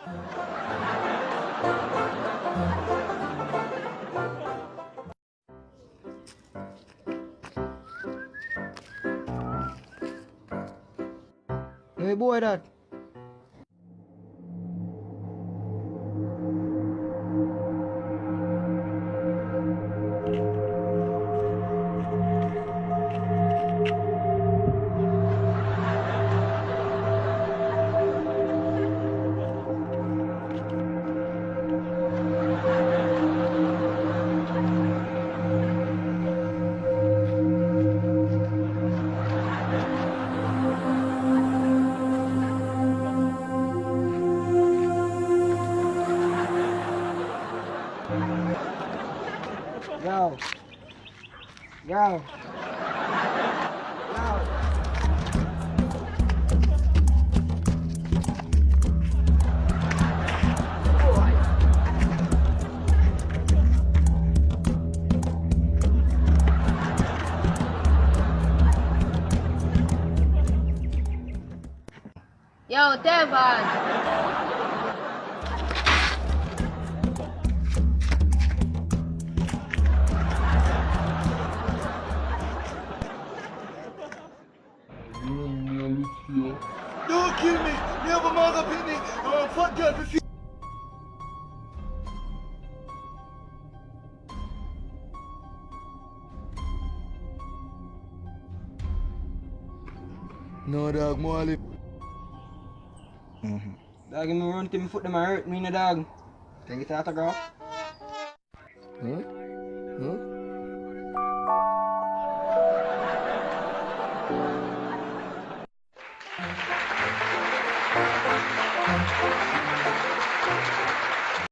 Hey boy that. Yo. Yo. Yo. Yo, Devon. Don't kill me! Me have a mother penny! I'm a fat girl for No dog, Molly. Dog, me run to me foot them hurt me no dog. Take it out of girl. Huh? Huh?